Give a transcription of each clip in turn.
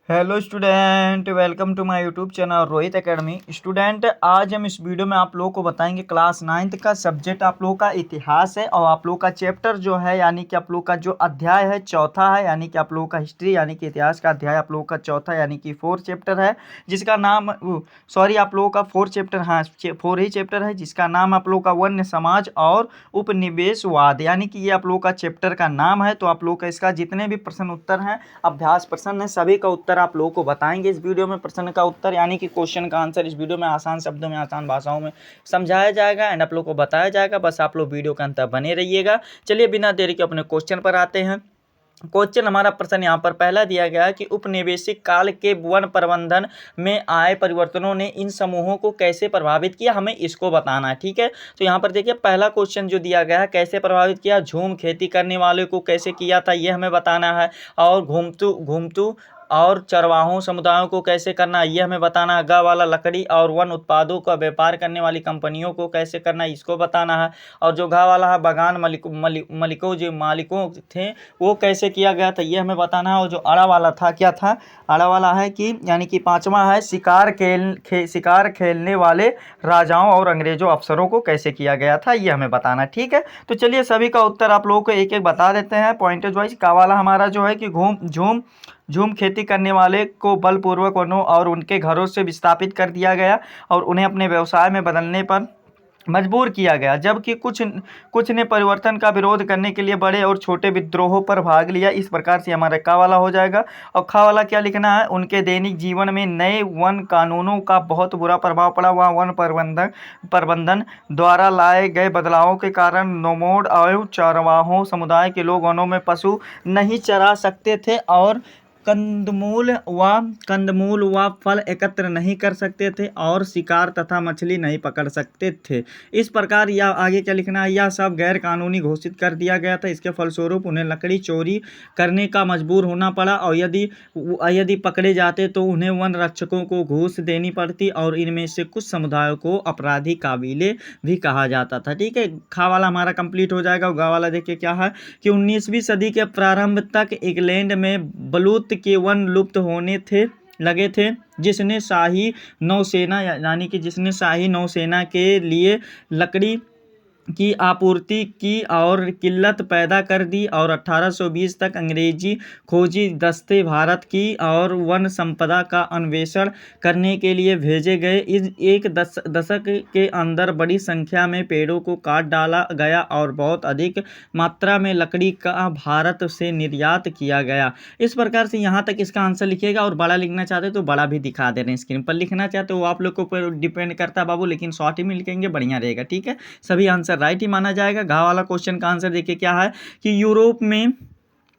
Hello student, welcome to my YouTube channel Rohit Academy. Student, आज हम इस वीडियो में आप लोगों को बताएंगे क्लास 9th का सब्जेक्ट आप लोगों का इतिहास है और आप लोगों का चैप्टर जो है यानी कि आप लोगों का जो अध्याय है चौथा है, यानी कि आप लोगों का हिस्ट्री यानी कि इतिहास का अध्याय आप लोगों का चौथा यानी कि 4 चैप्टर है, जिसका नाम सॉरी आप लोगों का 4 चैप्टर, हाँ 4 ही चैप्टर है, जिसका नाम आप लोगों का वन्य समाज और उपनिवेशवाद यानी कि ये आप लोगों का चैप्टर का नाम है। तो आप लोगों का इसका जितने भी प्रश्न उत्तर हैं, अभ्यास प्रश्न है, सभी का उत्तर आप लोगों को बताएंगे इस वीडियो में। प्रश्न का उत्तर यानी कि क्वेश्चन का आंसर इस वीडियो में आसान शब्दों में आसान भाषाओं में समझाया जाएगा एंड आप लोगों को बताया जाएगा। बस आप लोग वीडियो के अंत तक बने रहिएगा। चलिए बिना देरी के अपने क्वेश्चन पर आते हैं। क्वेश्चन हमारा प्रश्न यहाँ पर पहला दिया गया है कि उपनिवेशिक काल के वन प्रबंधन में आए परिवर्तनों ने इन समूहों को कैसे प्रभावित किया, हमें इसको बताना है। ठीक है, तो यहाँ पर देखिए पहला क्वेश्चन जो दिया गया है, कैसे प्रभावित किया, झूम खेती करने वाले को कैसे किया था ये हमें बताना है, और घूमतू घूमतू और चरवाहों समुदायों को कैसे करना है ये हमें बताना है, गा वाला लकड़ी और वन उत्पादों का व्यापार करने वाली कंपनियों को कैसे करना है इसको बताना है, और जो घा वाला है बागान मालिकों जो मालिकों थे वो कैसे किया गया था ये हमें बताना है, और जो अड़ा वाला था क्या था, अड़ा वाला है कि यानी कि पांचवा है शिकार खेलने वाले राजाओं और अंग्रेजों अफसरों को कैसे किया गया था ये हमें बताना। ठीक है, तो चलिए सभी का उत्तर आप लोगों को एक एक बता देते हैं पॉइंटेज वाइज। का वाला हमारा जो है कि झूम खेती करने वाले को बलपूर्वक वनों और उनके घरों से विस्थापित कर दिया गया और उन्हें अपने व्यवसाय में बदलने पर मजबूर किया गया, जबकि कुछ ने परिवर्तन का विरोध करने के लिए बड़े और छोटे विद्रोहों पर भाग लिया। इस प्रकार से हमारा का वाला हो जाएगा। और खा वाला क्या लिखना है, उनके दैनिक जीवन में नए वन कानूनों का बहुत बुरा प्रभाव पड़ा। वह वन प्रबंधन द्वारा लाए गए बदलावों के कारण नोमोड और चरवाहों समुदाय के लोग वनों में पशु नहीं चरा सकते थे और कंदमूल व फल एकत्र नहीं कर सकते थे और शिकार तथा मछली नहीं पकड़ सकते थे। इस प्रकार या आगे क्या लिखना है, यह सब गैर कानूनी घोषित कर दिया गया था। इसके फलस्वरूप उन्हें लकड़ी चोरी करने का मजबूर होना पड़ा और यदि पकड़े जाते तो उन्हें वन रक्षकों को घूस देनी पड़ती और इनमें से कुछ समुदायों को अपराधी काबिले भी कहा जाता था। ठीक है, खा वाला हमारा कंप्लीट हो जाएगा। गा वाला देखिए क्या है कि 19वीं सदी के प्रारंभ तक इंग्लैंड में बलूत के वन लुप्त होने लगे थे, जिसने शाही नौसेना के लिए लकड़ी की आपूर्ति की और किल्लत पैदा कर दी, और 1820 तक अंग्रेजी खोजी दस्ते भारत की और वन संपदा का अन्वेषण करने के लिए भेजे गए। इस एक दशक के अंदर बड़ी संख्या में पेड़ों को काट डाला गया और बहुत अधिक मात्रा में लकड़ी का भारत से निर्यात किया गया। इस प्रकार से यहाँ तक इसका आंसर लिखिएगा, और बड़ा लिखना चाहते तो बड़ा भी दिखा दे रहे हैं स्क्रीन पर, लिखना चाहते हो आप लोग को ऊपर डिपेंड करता है बाबू, लेकिन शॉर्ट ही में लिखेंगे बढ़िया रहेगा। ठीक है, सभी आंसर राइट ही माना जाएगा। घा वाला क्वेश्चन का आंसर देखिए क्या है कि यूरोप में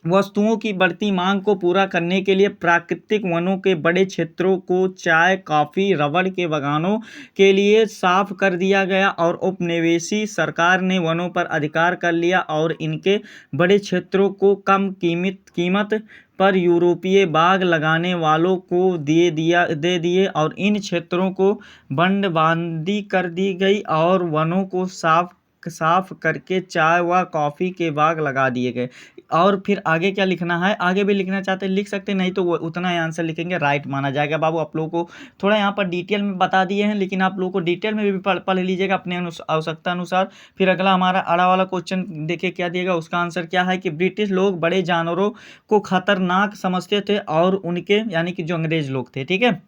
वस्तुओं की बढ़ती मांग को पूरा करने के लिए प्राकृतिक वनों के बड़े क्षेत्रों को चाय, कॉफी, रबड़ के बागानों के लिए साफ कर दिया गया और उपनिवेशी सरकार ने वनों पर अधिकार कर लिया और इनके बड़े क्षेत्रों को कम कीमत पर यूरोपीय बाग लगाने वालों को दे दिए और इन क्षेत्रों को बंदरबंदी कर दी गई और वनों को साफ करके चाय व कॉफ़ी के बाग लगा दिए गए। और फिर आगे क्या लिखना है, आगे भी लिखना चाहते हैं लिख सकते हैं, नहीं तो वो उतना ही आंसर लिखेंगे राइट माना जाएगा। बाबू आप लोगों को थोड़ा यहाँ पर डिटेल में बता दिए हैं, लेकिन आप लोगों को डिटेल में भी पढ़ लीजिएगा अपने आवश्यकता अनुसार। फिर अगला हमारा अड़ा वाला क्वेश्चन देखिए क्या दिएगा, उसका आंसर क्या है कि ब्रिटिश लोग बड़े जानवरों को खतरनाक समझते थे और उनके यानी कि जो अंग्रेज लोग थे, ठीक है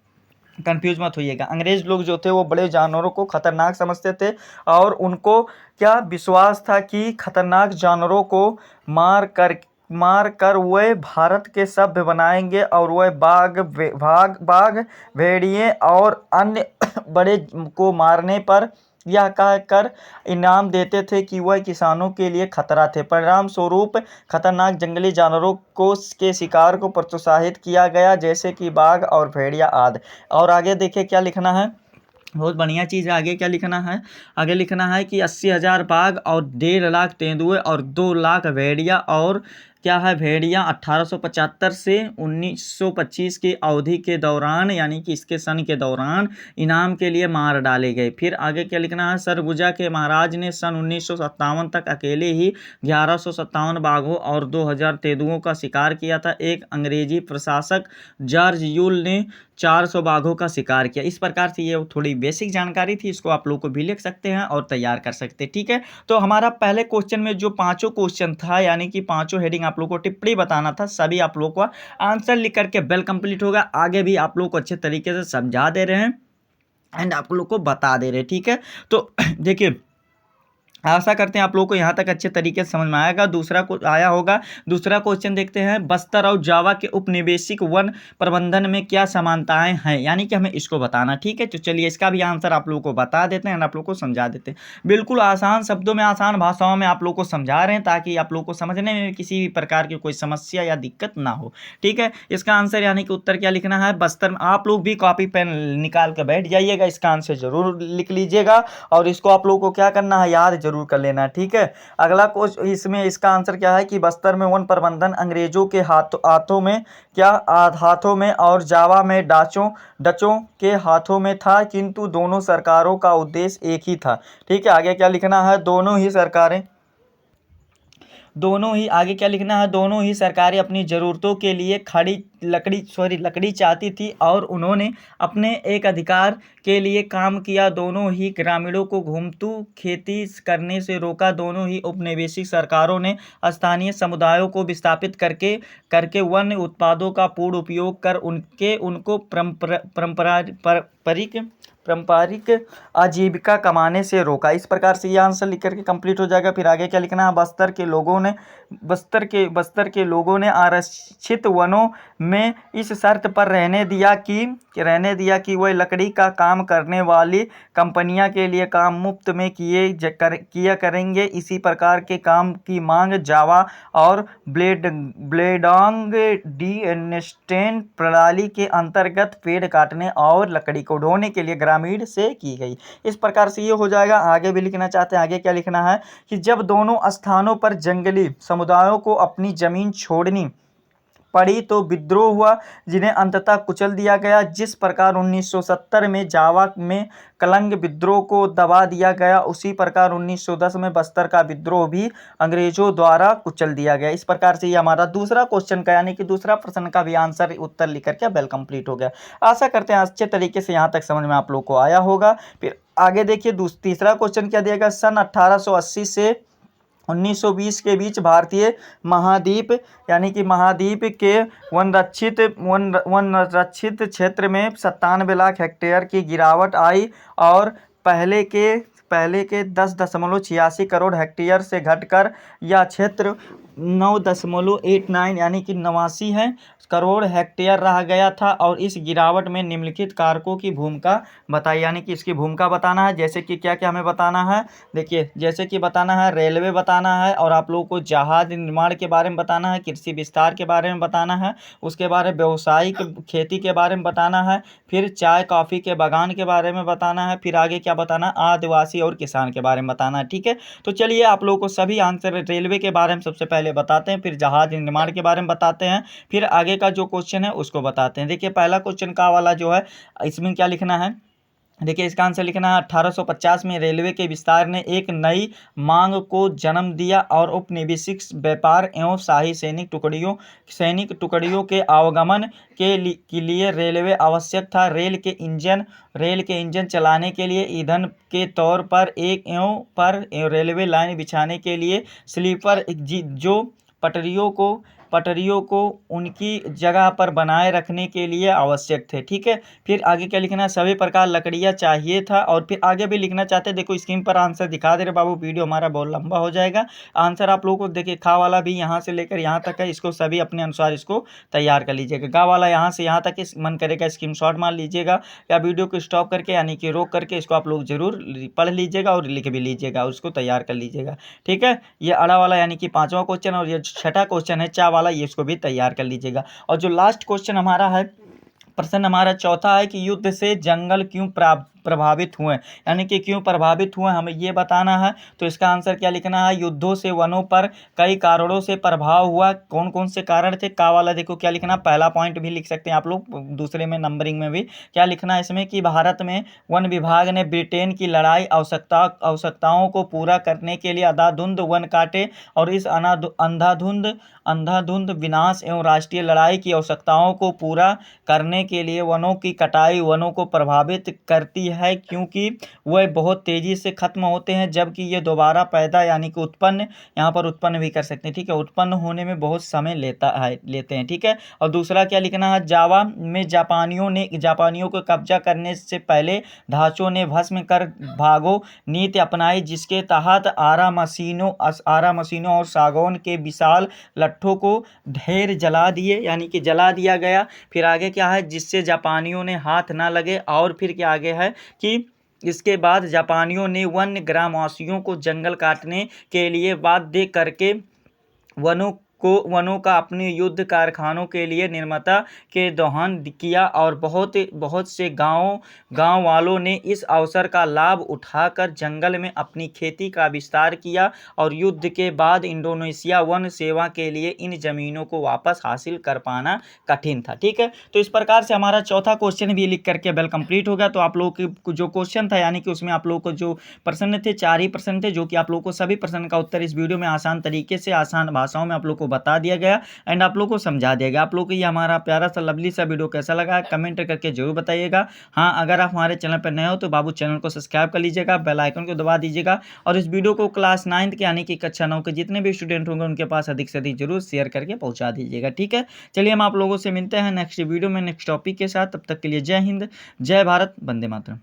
कंफ्यूज मत होइएगा, अंग्रेज लोग जो थे वो बड़े जानवरों को खतरनाक समझते थे और उनको क्या विश्वास था कि खतरनाक जानवरों को मार कर वह भारत के सभ्य बनाएंगे और वह बाघ भेड़िए और अन्य बड़े को मारने पर यह कहकर इनाम देते थे कि वह किसानों के लिए खतरा थे। परिणाम स्वरूप खतरनाक जंगली जानवरों के शिकार को प्रोत्साहित किया गया, जैसे कि बाघ और भेड़िया आदि। और आगे देखिए क्या लिखना है, बहुत बढ़िया चीज़ है। आगे क्या लिखना है, आगे लिखना है कि 80,000 बाघ और 1.5 लाख तेंदुए और 2 लाख भेड़िया और क्या है, भेड़िया 1875 से 1925 की अवधि के दौरान, यानी कि इसके सन के दौरान इनाम के लिए मार डाले गए। फिर आगे क्या लिखना है, सरगुजा के महाराज ने सन 1957 तक अकेले ही 1157 बाघों और 2000 तेंदुओं का शिकार किया था। एक अंग्रेजी प्रशासक जॉर्ज यूल ने 400 बाघों का शिकार किया। इस प्रकार से ये थोड़ी बेसिक जानकारी थी, इसको आप लोग को भी लिख सकते हैं और तैयार कर सकते हैं। ठीक है, तो हमारा पहले क्वेश्चन में जो पांचों क्वेश्चन था, यानी कि पांचों हेडिंग आप लोग को टिप्पणी बताना था, सभी आप लोग को आंसर लिख करके बेल कंप्लीट होगा। आगे भी आप लोग को अच्छे तरीके से समझा दे रहे हैं एंड आप लोग को बता दे रहे हैं। ठीक है, तो देखिए आशा करते हैं आप लोगों को यहाँ तक अच्छे तरीके से समझ में आएगा, आया होगा। दूसरा क्वेश्चन देखते हैं, बस्तर और जावा के उपनिवेशिक वन प्रबंधन में क्या समानताएं हैं, यानी कि हमें इसको बताना। ठीक है, तो चलिए इसका भी आंसर आप लोगों को बता देते हैं, आप लोग को समझा देते हैं। बिल्कुल आसान शब्दों में, आसान भाषाओं में आप लोग को समझा रहे हैं, ताकि आप लोग को समझने में किसी भी प्रकार की कोई समस्या या दिक्कत ना हो। ठीक है, इसका आंसर यानी कि उत्तर क्या लिखना है, बस्तर में। आप लोग भी कॉपी पेन निकाल कर बैठ जाइएगा, इसका आंसर जरूर लिख लीजिएगा और इसको आप लोग को क्या करना है, याद जरूर कर लेना है। ठीक है, अगला क्वेश्चन, इसमें इसका आंसर क्या है कि बस्तर में वन प्रबंधन अंग्रेजों के हाथों में हाथों में और जावा में डचों के हाथों में था, किंतु दोनों सरकारों का उद्देश्य एक ही था। ठीक है, आगे क्या लिखना है, आगे क्या लिखना है, दोनों ही सरकारें अपनी ज़रूरतों के लिए लकड़ी चाहती थी और उन्होंने अपने एक अधिकार के लिए काम किया। दोनों ही ग्रामीणों को घुमतू खेती करने से रोका। दोनों ही उपनिवेशिक सरकारों ने स्थानीय समुदायों को विस्थापित करके वन उत्पादों का पूर्ण उपयोग कर उनको पारंपरिक आजीविका कमाने से रोका। इस प्रकार से ये आंसर लिख करके कंप्लीट हो जाएगा। फिर आगे क्या लिखना है, बस्तर के लोगों ने आरक्षित वनों में इस शर्त पर रहने दिया कि वह लकड़ी का काम करने वाली कंपनियां के लिए काम मुफ्त में किया करेंगे। इसी प्रकार के काम की मांग जावा और ब्लेडोंग डी एनस्टेन प्रणाली के अंतर्गत पेड़ काटने और लकड़ी को ढोने के लिए ग्रामीण से की गई। इस प्रकार से ये हो जाएगा। आगे भी लिखना चाहते हैं, आगे क्या लिखना है कि जब दोनों स्थानों पर जंगली समुदायों को अपनी जमीन छोड़नी पड़ी तो विद्रोह हुआ, जिन्हें अंततः कुचल दिया गया। जिस प्रकार 1970 में जावा में कलंग विद्रोह को दबा दिया गया, उसी प्रकार 1910 में बस्तर का विद्रोह भी अंग्रेजों द्वारा कुचल दिया गया। इस प्रकार से ये हमारा दूसरा क्वेश्चन का, यानी कि दूसरा प्रश्न का भी आंसर उत्तर लिख करके वेल कंप्लीट हो गया। आशा करते हैं अच्छे तरीके से यहाँ तक समझ में आप लोग को आया होगा। फिर आगे देखिए तीसरा क्वेश्चन क्या दिएगा, सन 1880 से 1920 के बीच भारतीय महाद्वीप, यानी कि महाद्वीप के वन रक्षित क्षेत्र में 97 लाख हेक्टेयर की गिरावट आई और पहले के 10.86 करोड़ हेक्टेयर से घटकर यह क्षेत्र 9.89 यानी कि 89 करोड़ हेक्टेयर रह गया था। और इस गिरावट में निम्नलिखित कारकों की भूमिका बताई, यानी कि इसकी भूमिका बताना है। जैसे कि क्या क्या हमें बताना है, देखिए जैसे कि बताना है रेलवे बताना है, और आप लोगों को जहाज निर्माण के बारे में बताना है, कृषि विस्तार के बारे में बताना है, उसके बारे में व्यावसायिक खेती के बारे में बताना है, फिर चाय कॉफ़ी के बागान के बारे में बताना है, फिर आगे क्या बताना, आदिवासी और किसान के बारे में बताना है। ठीक है, तो चलिए आप लोगों को सभी आंसर रेलवे के बारे में सबसे पहले बताते हैं, फिर जहाज निर्माण के बारे में बताते हैं, फिर आगे का जो क्वेश्चन है उसको बताते हैं। देखिए पहला क्वेश्चन का वाला जो है, इसमें क्या लिखना है, देखिए इसका आंसर लिखना है 1850 में रेलवे के विस्तार ने एक नई मांग को जन्म दिया और उपनिवेशिक व्यापार एवं शाही सैनिक टुकड़ियों के आवागमन के लिए रेलवे आवश्यक था। रेल के इंजन चलाने के लिए ईंधन के तौर पर रेलवे लाइन बिछाने के लिए स्लीपर जो पटरियों को उनकी जगह पर बनाए रखने के लिए आवश्यक थे। ठीक है, फिर आगे क्या लिखना है, सभी प्रकार लकड़ियाँ चाहिए था। और फिर आगे भी लिखना चाहते हैं, देखो स्क्रीन पर आंसर दिखा दे रहे बाबू, वीडियो हमारा बहुत लंबा हो जाएगा। आंसर आप लोगों को देखिए, खा वाला भी यहाँ से लेकर यहाँ तक है, इसको सभी अपने अनुसार इसको तैयार कर लीजिएगा। गा वाला यहाँ से यहाँ तक मन करेगा स्क्रीनशॉट मार लीजिएगा, या वीडियो को स्टॉप करके यानी कि रोक करके इसको आप लोग जरूर पढ़ लीजिएगा और लिख भी लीजिएगा, उसको तैयार कर लीजिएगा। ठीक है, ये अड़ा वाला यानी कि पांचवा क्वेश्चन, और ये छठा क्वेश्चन है चा वाला, ये इसको भी तैयार कर लीजिएगा। और जो लास्ट क्वेश्चन हमारा है, प्रश्न हमारा चौथा है कि युद्ध से जंगल क्यों प्रभावित हुए, यानी कि क्यों प्रभावित हुए हमें ये बताना है। तो इसका आंसर क्या लिखना है, युद्धों से वनों पर कई कारणों से प्रभाव हुआ। कौन कौन से कारण थे, का वाला देखो क्या लिखना, पहला पॉइंट भी लिख सकते हैं आप लोग, दूसरे में नंबरिंग में भी क्या लिखना है इसमें कि भारत में वन विभाग ने ब्रिटेन की लड़ाई आवश्यकताओं को पूरा करने के लिए अंधाधुंध वन काटे और इस अंधाधुंध विनाश एवं राष्ट्रीय लड़ाई की आवश्यकताओं को पूरा करने के लिए वनों की कटाई वनों को प्रभावित करती है, क्योंकि वह बहुत तेजी से खत्म होते हैं जबकि ये दोबारा पैदा यानी कि उत्पन्न, यहाँ पर उत्पन्न भी कर सकते हैं, ठीक है, उत्पन्न होने में बहुत समय लेते हैं, ठीक है। और दूसरा क्या लिखना है, जावा में जापानियों को कब्जा करने से पहले ढांचों ने भस्म कर भागो नीति अपनाई, जिसके तहत आरा मशीनों और सागौन के विशाल लट्ठों को ढेर जला दिए, यानी कि जला दिया गया। फिर आगे क्या है, जिससे जापानियों ने हाथ ना लगे। और फिर क्या आगे है कि इसके बाद जापानियों ने वन्य ग्रामवासियों को जंगल काटने के लिए बाध्य करके वनों का अपने युद्ध कारखानों के लिए निर्माता के दोहन किया और बहुत से गांव वालों ने इस अवसर का लाभ उठाकर जंगल में अपनी खेती का विस्तार किया और युद्ध के बाद इंडोनेशिया वन सेवा के लिए इन जमीनों को वापस हासिल कर पाना कठिन था, ठीक है। तो इस प्रकार से हमारा चौथा क्वेश्चन भी लिख करके बेल कंप्लीट हो गया। तो आप लोगों की जो क्वेश्चन था यानी कि उसमें आप लोगों को जो प्रश्न थे 4 ही प्रश्न थे, जो कि आप लोगों को सभी प्रश्न का उत्तर इस वीडियो में आसान तरीके से आसान भाषाओं में आप लोग को बता दिया गया एंड आप लोग को समझा दिया गया। आप लोग को ये हमारा प्यारा सा लवली सा वीडियो कैसा लगा कमेंट करके जरूर बताइएगा। हाँ, अगर आप हमारे चैनल पर नए हो तो बाबू चैनल को सब्सक्राइब कर लीजिएगा, बेल आइकन को दबा दीजिएगा और इस वीडियो को क्लास 9 के यानी कि कक्षा 9 के जितने भी स्टूडेंट होंगे उनके पास अधिक से अधिक जरूर शेयर करके पहुंचा दीजिएगा, ठीक है। चलिए हम आप लोगों से मिलते हैं नेक्स्ट वीडियो में नेक्स्ट टॉपिक के साथ, तब तक के लिए जय हिंद, जय भारत, वंदे मातरम।